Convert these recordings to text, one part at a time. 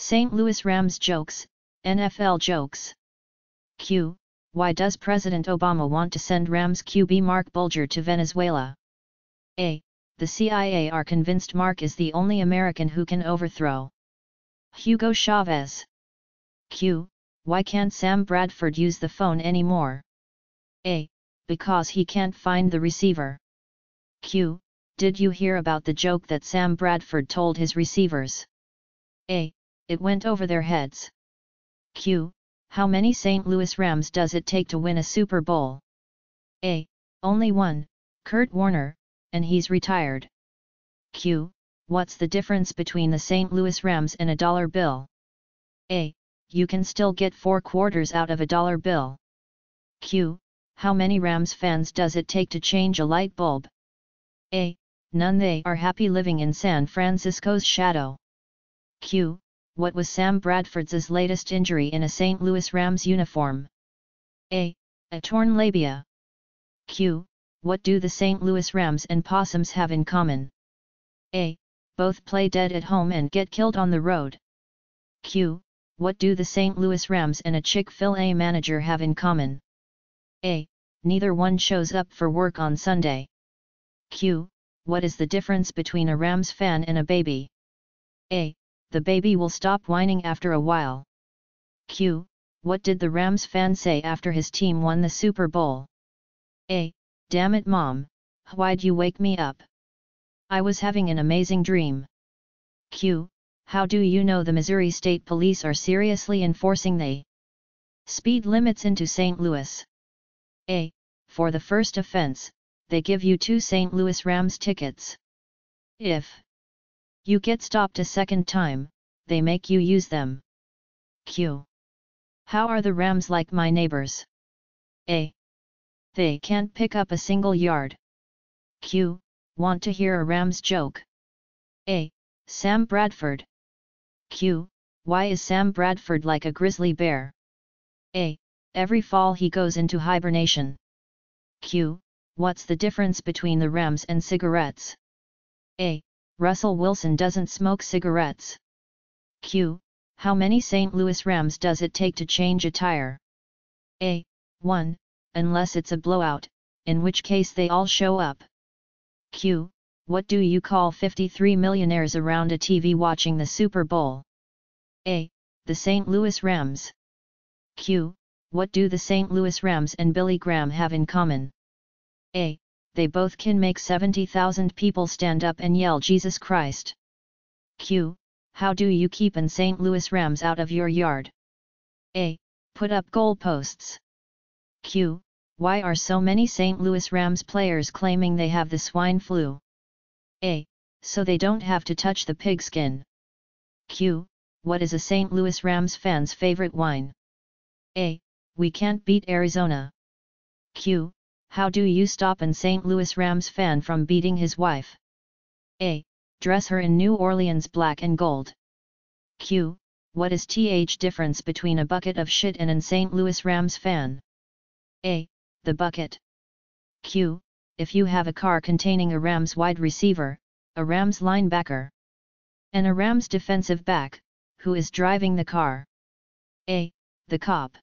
St. Louis Rams jokes, NFL jokes. Q. Why does President Obama want to send Rams QB Mark Bulger to Venezuela? A. The CIA are convinced Mark is the only American who can overthrow Hugo Chavez. Q. Why can't Sam Bradford use the phone anymore? A. Because he can't find the receiver. Q. Did you hear about the joke that Sam Bradford told his receivers? A. It went over their heads. Q. How many St. Louis Rams does it take to win a Super Bowl? A. Only one, Kurt Warner, and he's retired. Q. What's the difference between the St. Louis Rams and a dollar bill? A. You can still get 4 quarters out of a dollar bill. Q. How many Rams fans does it take to change a light bulb? A. None. They are happy living in San Francisco's shadow. Q. What was Sam Bradford's latest injury in a St. Louis Rams uniform? A. A torn labia. Q. What do the St. Louis Rams and Possums have in common? A. Both play dead at home and get killed on the road. Q. What do the St. Louis Rams and a Chick-fil-A manager have in common? A. Neither one shows up for work on Sunday. Q. What is the difference between a Rams fan and a baby? A. The baby will stop whining after a while. Q. What did the Rams fan say after his team won the Super Bowl? A. Damn it, Mom, why'd you wake me up? I was having an amazing dream. Q. How do you know the Missouri State Police are seriously enforcing the speed limits into St. Louis? A. For the first offense, they give you 2 St. Louis Rams tickets. If you get stopped a second time, they make you use them. Q. How are the Rams like my neighbors? A. They can't pick up a single yard. Q. Want to hear a Rams joke? A. Sam Bradford. Q. Why is Sam Bradford like a grizzly bear? A. Every fall he goes into hibernation. Q. What's the difference between the Rams and cigarettes? A. Russell Wilson doesn't smoke cigarettes. Q. How many St. Louis Rams does it take to change a tire? A. 1, unless it's a blowout, in which case they all show up. Q. What do you call 53 millionaires around a TV watching the Super Bowl? A. The St. Louis Rams. Q. What do the St. Louis Rams and Billy Graham have in common? A. They both can make 70,000 people stand up and yell Jesus Christ. Q. How do you keep an St. Louis Rams out of your yard? A. Put up goalposts. Q. Why are so many St. Louis Rams players claiming they have the swine flu? A. So they don't have to touch the pigskin. Q. What is a St. Louis Rams fan's favorite wine? A. We can't beat Arizona. Q. How do you stop an St. Louis Rams fan from beating his wife? A. Dress her in New Orleans black and gold. Q. What is the difference between a bucket of shit and an St. Louis Rams fan? A. The bucket. Q. If you have a car containing a Rams wide receiver, a Rams linebacker, and a Rams defensive back, who is driving the car? A. The cop.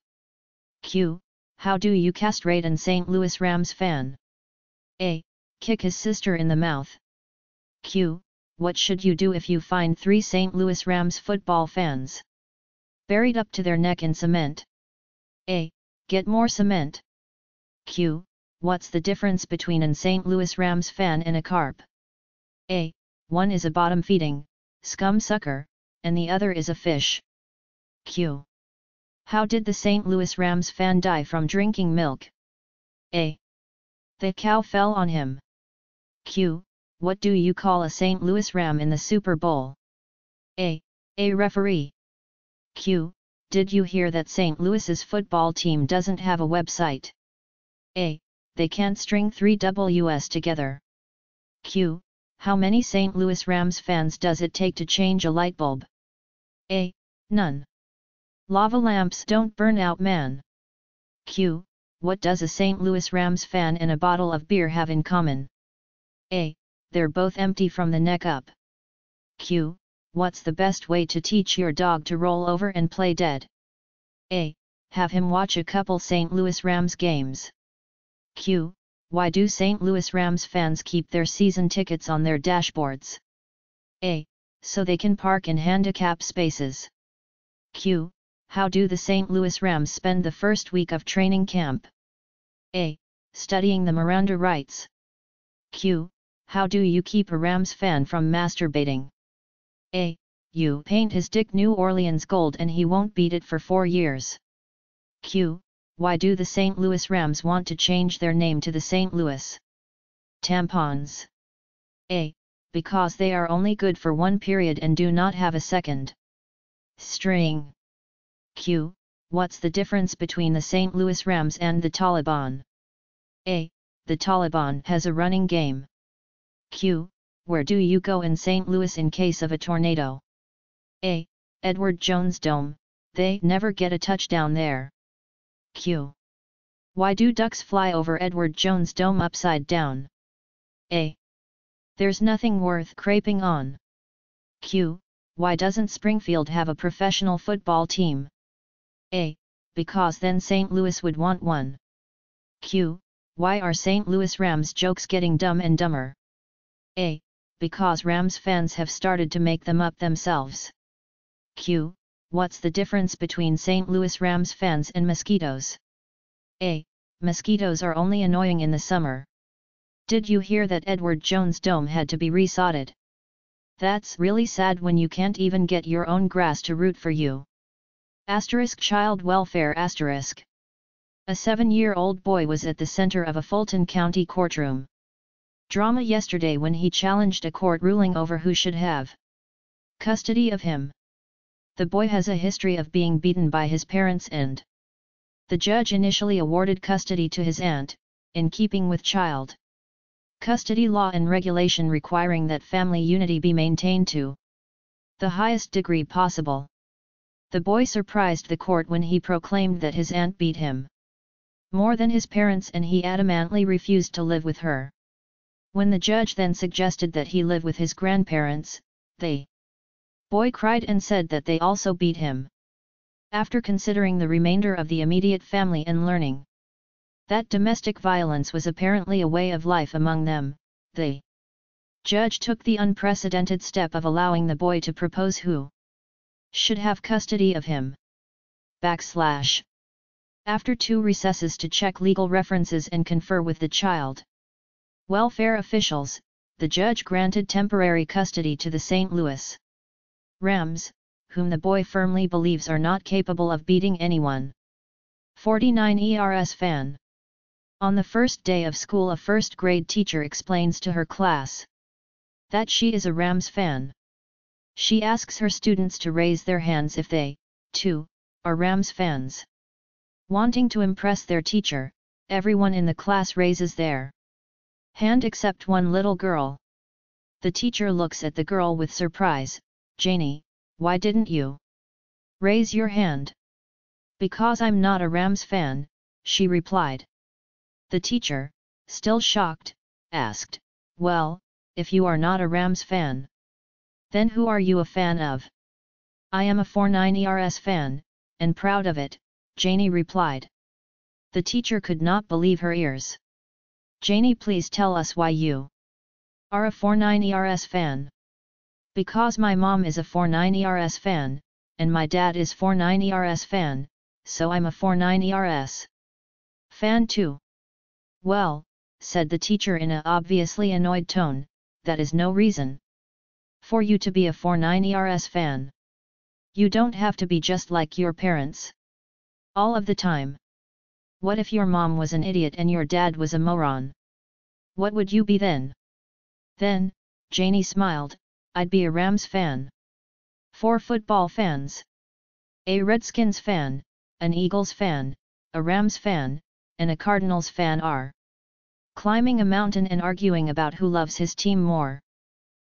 Q. How do you castrate an St. Louis Rams fan? A. Kick his sister in the mouth. Q. What should you do if you find 3 St. Louis Rams football fans buried up to their neck in cement? A. Get more cement. Q. What's the difference between an St. Louis Rams fan and a carp? A. One is a bottom-feeding scum sucker, and the other is a fish. Q. How did the St. Louis Rams fan die from drinking milk? A. The cow fell on him. Q. What do you call a St. Louis Ram in the Super Bowl? A. A referee. Q. Did you hear that St. Louis's football team doesn't have a website? A. They can't string 3 Ws together. Q. How many St. Louis Rams fans does it take to change a light bulb? A. None. Lava lamps don't burn out, man. Q. What does a St. Louis Rams fan and a bottle of beer have in common? A. They're both empty from the neck up. Q. what's the best way to teach your dog to roll over and play dead? A. Have him watch a couple St. Louis Rams games. Q. Why do St. Louis Rams fans keep their season tickets on their dashboards? A. So they can park in handicap spaces. Q. How do the St. Louis Rams spend the first week of training camp? A. Studying the Miranda rights. Q. How do you keep a Rams fan from masturbating? A. You paint his dick New Orleans gold and he won't beat it for 4 years. Q. Why do the St. Louis Rams want to change their name to the St. Louis Tampons? A. Because they are only good for one period and do not have a second string. Q. What's the difference between the St. Louis Rams and the Taliban? A. The Taliban has a running game. Q. Where do you go in St. Louis in case of a tornado? A. Edward Jones Dome, they never get a touchdown there. Q. Why do ducks fly over Edward Jones Dome upside down? A. There's nothing worth craping on. Q. Why doesn't Springfield have a professional football team? A. Because then St. Louis would want one. Q. Why are St. Louis Rams jokes getting dumb and dumber? A. Because Rams fans have started to make them up themselves. Q. What's the difference between St. Louis Rams fans and mosquitoes? A. Mosquitoes are only annoying in the summer. Did you hear that Edward Jones Dome had to be resodded? That's really sad when you can't even get your own grass to root for you. Asterisk child welfare asterisk. A 7-year-old boy was at the center of a Fulton County courtroom drama yesterday when he challenged a court ruling over who should have custody of him. The boy has a history of being beaten by his parents and the judge initially awarded custody to his aunt, in keeping with child custody law and regulation requiring that family unity be maintained to the highest degree possible. The boy surprised the court when he proclaimed that his aunt beat him more than his parents and he adamantly refused to live with her. When the judge then suggested that he live with his grandparents, the boy cried and said that they also beat him. After considering the remainder of the immediate family and learning that domestic violence was apparently a way of life among them, the judge took the unprecedented step of allowing the boy to propose who should have custody of him. After 2 recesses to check legal references and confer with the child welfare officials, the judge granted temporary custody to the St. Louis Rams, whom the boy firmly believes are not capable of beating anyone. 49 ERS fan. On the first day of school, a first-grade teacher explains to her class that she is a Rams fan. She asks her students to raise their hands if they, too, are Rams fans. Wanting to impress their teacher, everyone in the class raises their hand except one little girl. The teacher looks at the girl with surprise. Janie, why didn't you raise your hand? Because I'm not a Rams fan, she replied. The teacher, still shocked, asked, well, if you are not a Rams fan, then who are you a fan of? I am a 49 ERS fan, and proud of it, Janie replied. The teacher could not believe her ears. Janie, please tell us why you are a 49 ERS fan. Because my mom is a 49 ERS fan, and my dad is 49 ERS fan, so I'm a 49 ERS fan too. Well, said the teacher in a obviously annoyed tone, that is no reason for you to be a 49 ERS fan. You don't have to be just like your parents all of the time. What if your mom was an idiot and your dad was a moron? What would you be then? Then, Janie smiled, I'd be a Rams fan. 4 football fans. A Redskins fan, an Eagles fan, a Rams fan, and a Cardinals fan are climbing a mountain and arguing about who loves his team more.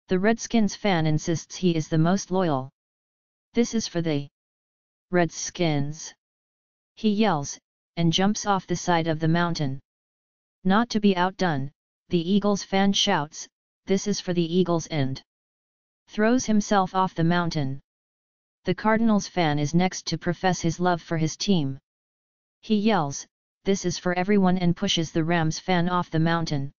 The Redskins fan insists he is the most loyal. This is for the Redskins, he yells, and jumps off the side of the mountain. Not to be outdone, the Eagles fan shouts, this is for the Eagles and Throws himself off the mountain. The Cardinals fan is next to profess his love for his team. He yells, "This is for everyone," and pushes the Rams fan off the mountain.